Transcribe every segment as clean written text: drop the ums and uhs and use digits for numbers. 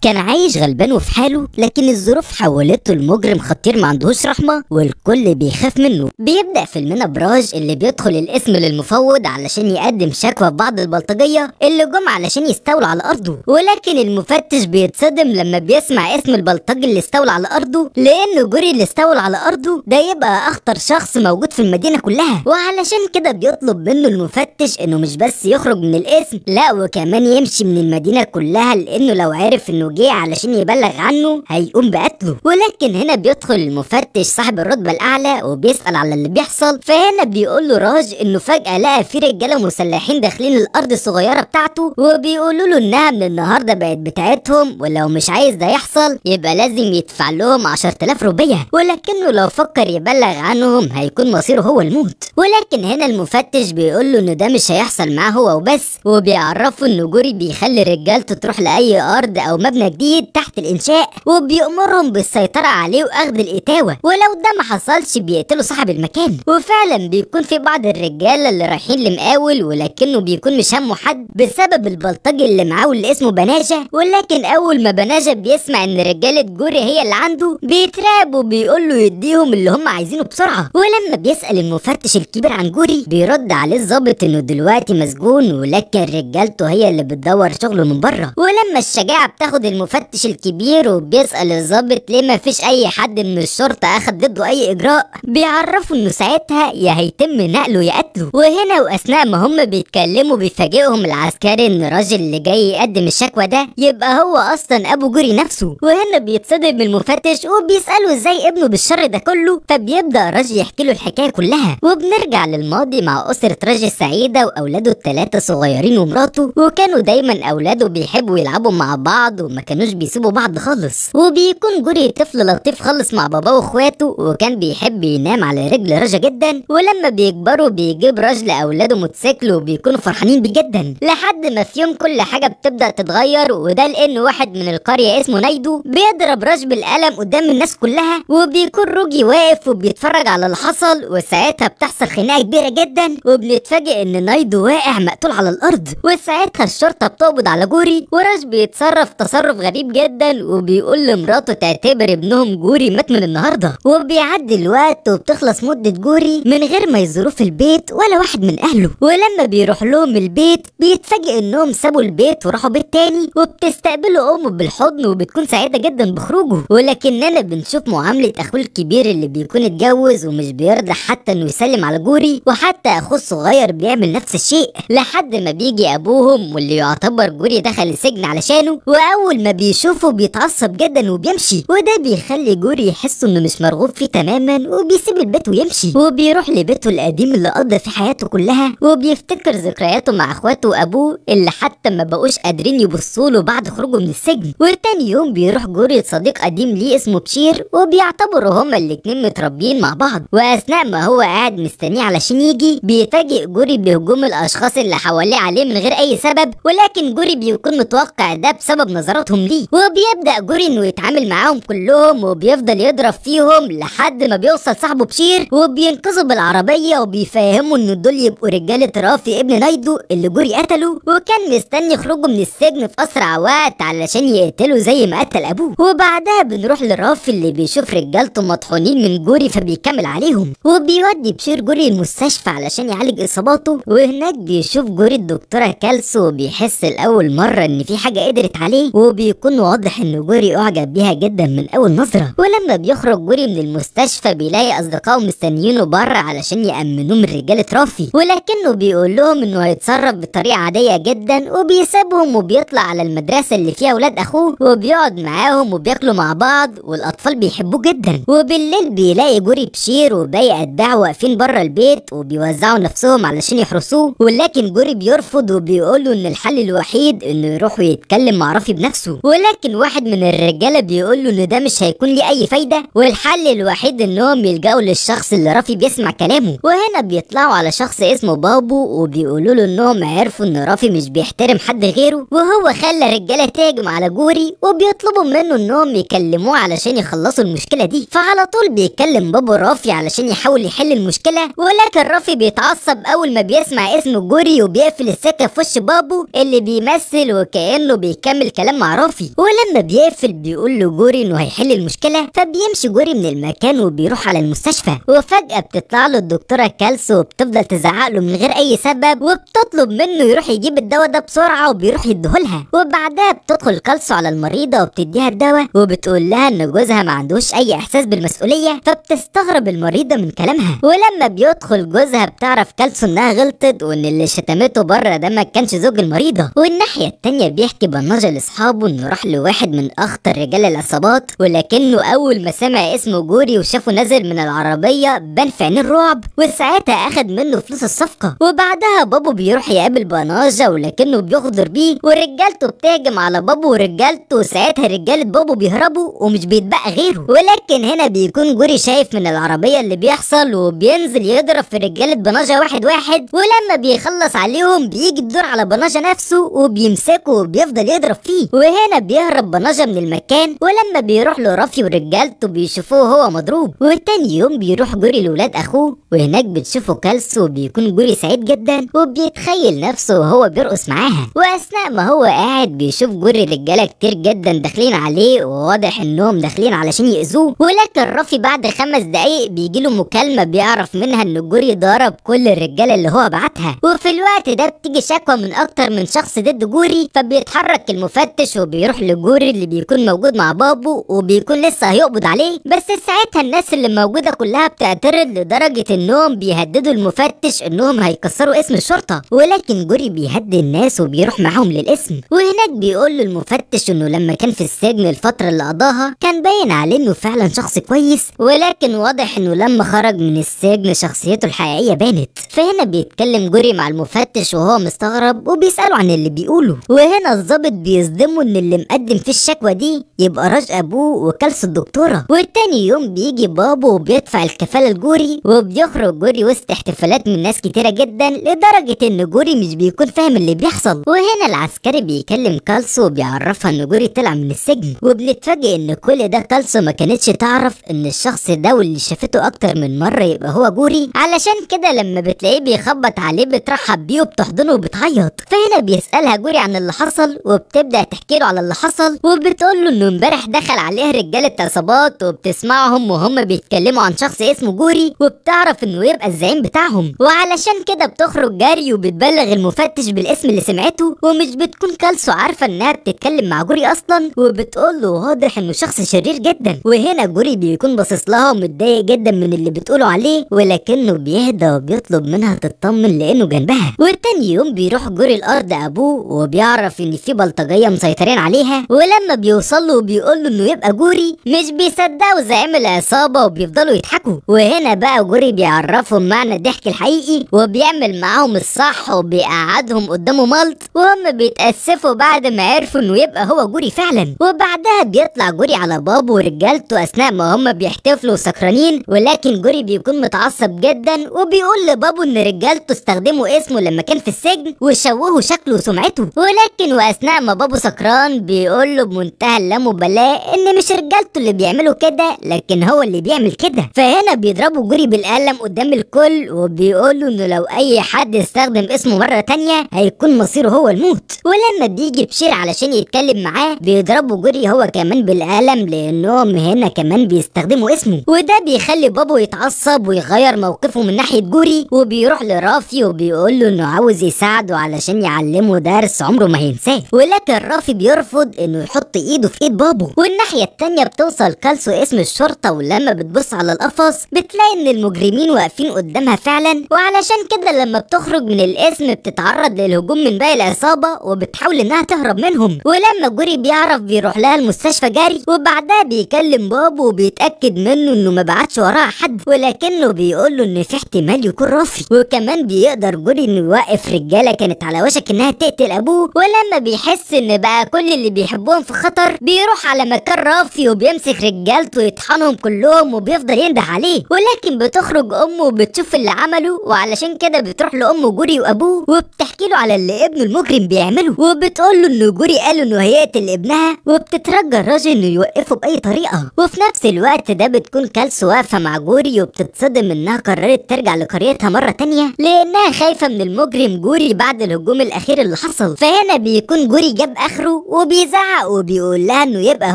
كان عايش غلبان وفي حاله، لكن الظروف حولته لمجرم خطير ما عندهوش رحمه والكل بيخاف منه. بيبدا فيلمنا براج اللي بيدخل الاسم للمفوض علشان يقدم شكوى في بعض البلطجيه اللي جم علشان يستولوا على ارضه، ولكن المفتش بيتصدم لما بيسمع اسم البلطجي اللي استولى على ارضه، لانه جوري اللي استولى على ارضه ده يبقى اخطر شخص موجود في المدينه كلها. وعلشان كده بيطلب منه المفتش انه مش بس يخرج من الاسم، لا وكمان يمشي من المدينه كلها، لانه لو عرف انه جه علشان يبلغ عنه هيقوم بقتله. ولكن هنا بيدخل المفتش صاحب الرتبه الاعلى وبيسال على اللي بيحصل، فهنا بيقول له راج انه فجاه لقى في رجاله مسلحين داخلين الارض الصغيره بتاعته، وبيقولوا له انها من النهارده بقت بتاعتهم، ولو مش عايز ده يحصل يبقى لازم يدفع لهم 10,000 روبيه، ولكنه لو فكر يبلغ عنهم هيكون مصيره هو الموت. ولكن هنا المفتش بيقول له ان ده مش هيحصل معاه هو وبس، وبيعرفه ان جوري بيخلي رجالته تروح لاي ارض او مبنى جديد تحت الانشاء، وبيأمرهم بالسيطره عليه واخذ الاتاوه، ولو ده ما حصلش بيقتلوا صاحب المكان. وفعلا بيكون في بعض الرجاله اللي رايحين لمقاول، ولكنه بيكون مش همه حد بسبب البلطجي اللي معاه واللي اسمه بناجه. ولكن اول ما بناجه بيسمع ان رجاله جوري هي اللي عنده بيترعب وبيقول له يديهم اللي هم عايزينه بسرعه. ولما بيسأل المفتش الكبير عن جوري بيرد عليه الضابط انه دلوقتي مسجون، ولكن رجالته هي اللي بتدور شغله من بره. ولما الشجاعه بتاخد المفتش الكبير وبيسأل الضابط ليه ما فيش اي حد من الشرطه اخد ضده اي اجراء، بيعرفوا انه ساعتها يا هيتم نقله يا قتله. وهنا واثناء ما هم بيتكلموا بيفاجئهم العسكري ان الراجل اللي جاي يقدم الشكوى ده يبقى هو اصلا ابو جوري نفسه. وهنا بيتصدم المفتش وبيسأله ازاي ابنه بالشر ده كله، فبيبدأ راجي يحكي له الحكايه كلها. وبنرجع للماضي مع اسره راجي السعيده واولاده الثلاثه صغيرين ومراته، وكانوا دايما اولاده بيحبوا يلعبوا مع بعض وما كانوش بيسيبوا بعض خالص. وبيكون جوري طفل لطيف خالص مع باباه واخواته، وكان بيحب ينام على رجل راجا جدا. ولما بيكبروا بيجيب راج لاولاده موتوسيكل وبيكونوا فرحانين بيه جدا، لحد ما في يوم كل حاجه بتبدا تتغير، وده لان واحد من القريه اسمه نايدو بيضرب راج بالقلم قدام الناس كلها، وبيكون روجي واقف وبيتفرج على اللي حصل. وساعتها بتحصل خناقه كبيره جدا، وبنتفاجئ ان نايدو واقع مقتول على الارض. وساعتها الشرطه بتقبض على جوري، وراج بيتصرف تصرف غريب جدا وبيقول لمراته تعتبر ابنهم جوري مات من النهارده. وبيعدي الوقت وبتخلص مده جوري من غير ما يزوروه في البيت ولا واحد من اهله. ولما بيروح لهم البيت بيتفاجئ انهم سابوا البيت وراحوا بيت تاني، وبتستقبله امه بالحضن وبتكون سعيده جدا بخروجه. ولكننا بنشوف معامله اخوه الكبير اللي بيكون اتجوز ومش بيرضى حتى انه يسلم على جوري، وحتى اخوه الصغير بيعمل نفس الشيء، لحد ما بيجي ابوهم واللي يعتبر جوري دخل السجن علشانه. واول ما بيشوفه بيتعصب جدا وبيمشي، وده بيخلي جوري يحس انه مش مرغوب فيه تماما، وبيسيب البيت ويمشي. وبيروح لبيته القديم اللي قضى في حياته كلها، وبيفتكر ذكرياته مع اخواته وابوه اللي حتى ما بقوش قادرين يبصوا له بعد خروجه من السجن. وتاني يوم بيروح جوري لصديق قديم ليه اسمه بشير، وبيعتبروا هما الاتنين متربيين مع بعض. واثناء ما هو قاعد مستنيه علشان يجي بيفاجئ جوري بهجوم الاشخاص اللي حواليه عليه من غير اي سبب، ولكن جوري بيكون متوقع ده بسبب نظراتهم ليه. وبيبدا جوري انه يتعامل معاهم كلهم وبيفضل يضرب فيهم لحد ما بيوصل صاحبه بشير وبينقذه بالعربيه، وبيفهموا ان دول يبقوا رجاله رافي ابن نايدو اللي جوري قتله، وكان مستني خروجه من السجن في اسرع وقت علشان يقتله زي ما قتل ابوه. وبعدها بنروح لرافي اللي بيشوف رجالته مطحونين من جوري فبيكمل عليهم، وبيودي بشير جوري المستشفى علشان يعالج اصاباته. وهناك بيشوف جوري الدكتوره كالسو، وبيحس لاول مره ان في حاجه قدرت عليه، وبيكون واضح ان جوري اعجب بيها جدا من اول نظره. ولما بيخرج جوري من المستشفى بيلاقي اصدقائه مستنيينه بره علشان يامنوه من رجاله رافي، ولكنه بيقول لهم انه هيتصرف بطريقه عاديه جدا، وبيسيبهم وبيطلع على المدرسه اللي فيها اولاد اخوه وبيقعد معاهم وبياكلوا مع بعض، والاطفال بيحبوه جدا. وبالليل بيلاقي جوري بشير وباقي اتباعه واقفين بره البيت وبيوزعوا نفسهم علشان يحرسوه، ولكن جوري بيرفض وبيقول له ان الحل الوحيد انه يروح ويتكلم مع رافي بنفسه. ولكن واحد من الرجاله بيقول له ان ده مش هيكون ليه اي فايده، والحل الوحيد انهم يلجأوا للشخص اللي رافي بيسمع كلامه. وهنا بيطلعوا على شخص اسمه بابو، وبيقولوا له انهم عرفوا ان رافي مش بيحترم حد غيره، وهو خلى رجاله تهجم على جوري وبيطلبوا منه انهم يكلموه علشان يخلصوا المشكله دي. فعلى طول بيكلم بابو رافي علشان يحاول يحل المشكله، ولكن رافي بيتعصب اول ما بيسمع اسم جوري وبيقفل السكه في وش بابو اللي بيمثل وكانه بيكمل كلام مع مع رافي. ولما بيقفل بيقول له جوري انه هيحل المشكله، فبيمشي جوري من المكان وبيروح على المستشفى. وفجاه بتطلع له الدكتوره كالسو وبتفضل تزعق له من غير اي سبب، وبتطلب منه يروح يجيب الدواء ده بسرعه وبيروح يديهولها. وبعدها بتدخل كالسو على المريضه وبتديها الدواء وبتقول لها ان جوزها ما عندوش اي احساس بالمسؤوليه، فبتستغرب المريضه من كلامها. ولما بيدخل جوزها بتعرف كالسو انها غلطت وان اللي شتمته بره ده ما كانش زوج المريضه. والناحيه التانيه بيحكي بناجة لاصحابه انه راح لواحد من اخطر رجال العصابات، ولكنه اول ما سمع اسمه جوري وشافه نازل من العربيه بان في عينيه الرعب، وساعتها اخد منه فلوس الصفقه. وبعدها بابو بيروح يقابل بناجة ولكنه بيغدر بيه، ورجالته بتهجم على بابو ورجالته، وساعتها رجاله بابو بيهربوا ومش بيتبقى غيره. ولكن هنا بيكون جوري شايف من العربيه اللي بيحصل وبينزل يضرب في رجاله بناجة واحد واحد. ولما بيخلص عليهم بيجي الدور على بناجة نفسه وبيمسكه وبيفضل يضرب فيه. وهنا بيهرب بناجة من المكان، ولما بيروح له رافي ورجالته بيشوفوه هو مضروب. وتاني يوم بيروح جوري لولاد اخوه، وهناك بتشوفوا كالسو وبيكون جوري سعيد جدا وبيتخيل نفسه وهو بيرقص معاها. واثناء ما هو قاعد بيشوف جوري رجاله كتير جدا داخلين عليه، وواضح انهم داخلين علشان يأذوه. ولكن رافي بعد 5 دقايق بيجيله مكالمه بيعرف منها ان جوري ضرب كل الرجاله اللي هو بعتها. وفي الوقت ده بتيجي شكوى من اكتر من شخص ضد جوري، فبيتحرك المفتش وبيروح لجوري اللي بيكون موجود مع بابو وبيكون لسه هيقبض عليه. بس ساعتها الناس اللي موجوده كلها بتعترض لدرجه انهم بيهددوا المفتش انهم هيكسروا اسم الشرطه. ولكن جوري بيهدي الناس وبيروح معاهم للاسم. وهناك بيقول له المفتش انه لما كان في السجن الفتره اللي قضاها كان باين عليه انه فعلا شخص كويس، ولكن واضح انه لما خرج من السجن شخصيته الحقيقيه بانت. فهنا بيتكلم جوري مع المفتش وهو مستغرب وبيساله عن اللي بيقوله. وهنا الضابط بيصدمه ان اللي مقدم في الشكوى دي يبقى راج ابوه وكالسو الدكتوره. والتاني يوم بيجي بابو وبيدفع الكفاله لجوري، وبيخرج جوري وسط احتفالات من ناس كتيره جدا لدرجه ان جوري مش بيكون فاهم اللي بيحصل. وهنا العسكري بيكلم كالسو وبيعرفها ان جوري طلع من السجن، وبنتفاجئ ان كل ده كالسو ما كانتش تعرف ان الشخص ده واللي شافته اكتر من مره يبقى هو جوري. علشان كده لما بتلاقيه بيخبط عليه بترحب بيه وبتحضنه وبتعيط. فهنا بيسالها جوري عن اللي حصل وبتبدا تحكي له على اللي حصل، وبتقول له انه امبارح دخل عليه رجاله عصابات وبتسمعهم وهم بيتكلموا عن شخص اسمه جوري، وبتعرف انه يبقى الزعيم بتاعهم. وعلشان كده بتخرج جري وبتبلغ المفتش بالاسم اللي سمعته، ومش بتكون كالسو عارفه انها بتتكلم مع جوري اصلا، وبتقول له واضح انه شخص شرير جدا. وهنا جوري بيكون باصص لها ومتضايق جدا من اللي بتقوله عليه، ولكنه بيهدى وبيطلب منها تطمن لانه جنبها. وتاني يوم بيروح جوري الارض ابوه وبيعرف ان في بلطجيه مسيطرين عليها، ولما بيوصل له بيقول له انه يبقى جوري مش بيصدقوا زعيم العصابه وبيفضلوا يضحكوا. وهنا بقى جوري بيعرفهم معنى الضحك الحقيقي وبيعمل معاهم الصح وبيقعدهم قدامه ملط، وهم بيتاسفوا بعد ما عرفوا انه يبقى هو جوري فعلا. وبعدها بيطلع جوري على بابو ورجالته اثناء ما هم بيحتفلوا سكرانين، ولكن جوري بيكون متعصب جدا وبيقول لبابو ان رجالته استخدموا اسمه لما كان في السجن وشوهوا شكله وسمعته. ولكن واثناء ما بابو سكران بيقول له بمنتهى اللامبالاه ان مش رجالته اللي بيعملوا كده لكن هو اللي بيعمل كده. فهنا بيضربوا جوري بالقلم قدام الكل وبيقولوا انه لو اي حد استخدم اسمه مره تانية هيكون مصيره هو الموت. ولما بيجي بشير علشان يتكلم معاه بيضربوا جوري هو كمان بالقلم لانهم هنا كمان بيستخدموا اسمه، وده بيخلي بابو يتعصب ويغير موقفه من ناحيه جوري، وبيروح لرافي وبيقول له انه عاوز يساعده علشان يعلمه درس عمره ما هينساه. ولكن رافي بيرفض انه يحط ايده في ايد بابو. والناحيه التانية بتوصل كالسو اسم الشرطه، ولما بتبص على القفص بتلاقي ان المجرمين واقفين قدامها فعلا، وعلشان كده لما بتخرج من الاسم بتتعرض للهجوم من باقي العصابه وبتحاول انها تهرب منهم. ولما جوري بيعرف بيروح لها المستشفى جري، وبعدها بيكلم بابو وبيتاكد منه انه ما بعتش وراها حد، ولكنه بيقول له ان في احتمال يكون رافي. وكمان بيقدر جوري انه يوقف رجاله كانت على وشك انها تقتل ابوه. ولما بيحس ان بقى كل اللي بيحبهم في خطر بيروح على مكان رافي وبيمسك رجالته ويطحنهم كلهم وبيفضل ينده عليه. ولكن بتخرج امه وبتشوف اللي عمله، وعلشان كده بتروح لام جوري وابوه وبتحكي له على اللي ابنه المجرم بيعمله، وبتقول له انه جوري قال انه هيقتل ابنها، وبتترجى الراجل انه يوقفه باي طريقه. وفي نفس الوقت ده بتكون كالسو واقفه مع جوري وبتتصدم انها قررت ترجع لقريتها مره تانية لانها خايفه من المجرم جوري بعد الهجوم الاخير اللي حصل. فهنا بيكون جوري جاب اخره وبيزعق وبيقول لها انه يبقى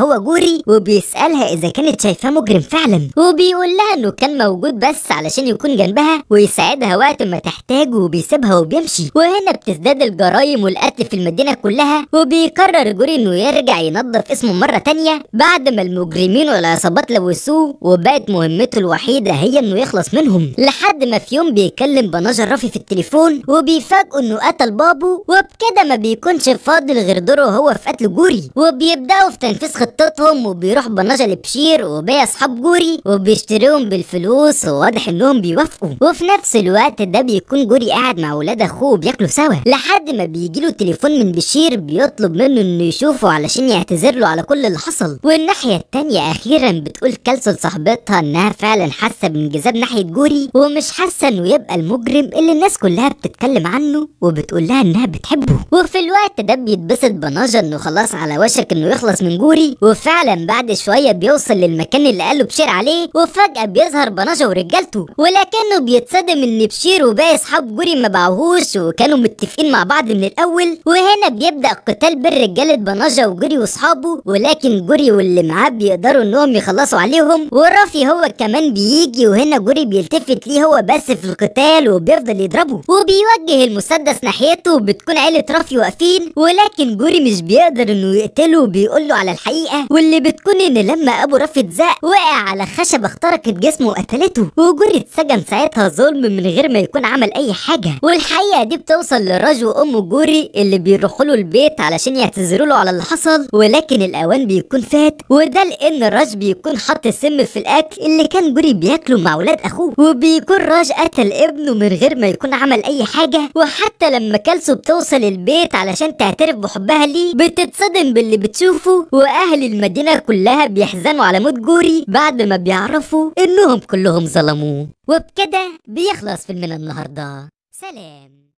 هو جوري، وبيسألها اذا كانت شايفاه مجرم فعلا، وبيقول لها انه كان موجود بس علشان يكون جنبها ويساعدها وقت ما تحتاج، وبيسيبها وبيمشي. وهنا بتزداد الجرايم والقتل في المدينة كلها، وبيقرر جوري انه يرجع ينظف اسمه مرة تانية بعد ما المجرمين والعصابات لوثوه، وبقت مهمته الوحيدة هي انه يخلص منهم. لحد ما في يوم بيكلم بناجة رافي في التليفون وبيفاجئوا انه قتل بابو، وبكده ما بيكونش فاضل غير دوره هو في قتل جوري. وبيبداوا في تنفيذ خطتهم، وبيروح بناجة لبشير وباقي اصحاب جوري وبيشتريهم بالفلوس، وواضح انهم بيوافقوا. وفي نفس الوقت ده بيكون جوري قاعد مع ولاد اخوه بياكلوا سوا، لحد ما بيجيله تليفون من بشير بيطلب منه انه يشوفه علشان يعتذر له على كل اللي حصل. والناحيه التانيه اخيرا بتقول كالسو لصاحبتها انها فعلا حاسه بانجذاب ناحيه جوري، ومش حاسه انه يبقى المجرم اللي الناس كلها بتتكلم عنه، وبتقول لها انها بتحبه. وفي الوقت ده بيتبسط بناجة انه خلاص على وشك انه يخلص من جوري، وفعلا بعد شويه بيوصل للمكان اللي قاله بشير عليه، وفجاه بيظهر بناجة ورجالته، ولكنه بيتصدم ان بشير وباقي اصحاب جوري ما باعوهوش وكانوا متفقين مع بعض من الاول. وهنا بيبدا قتال بين رجاله بناجة وجوري واصحابه، ولكن جوري واللي معاه بيقدروا انهم يخلصوا عليهم، ورافي هو كمان بيجي. وهنا جوري بيلتفت ليه هو بس في القتال وبيفضل يضربه، وبيوجه المسدس ناحيته، وبتكون عيله رافي واقفين، ولكن جوري مش بيقدر انه يقتله وبيقول له على الحقيقه، واللي بتكون ان لما ابو رافي اتزق وقع على خشبه اخترقت جسمه وقتلته، وجوري اتسجن ساعتها ظلم من غير ما يكون عمل اي حاجه. والحقيقه دي بتوصل لراج وام جوري اللي بيروحوا له البيت علشان يعتذروا له على اللي حصل، ولكن الاوان بيكون فات، وده لان راج بيكون حط سم في الاكل اللي كان جوري بياكله مع ولاد اخوه، وبيكون راج قتل ابنه من غير ما يكون عمل اي حاجه. وحتى لما كالسو بتوصل البيت علشان تعترف بحبها ليه بتتصدم باللي بتشوفه، واهل المدينه كلها بيحزنوا على موت جوري بعد ما بيعرفوا انهم كلهم ظلموه. وبكده بيخلص فيلمنا النهارده. سلام.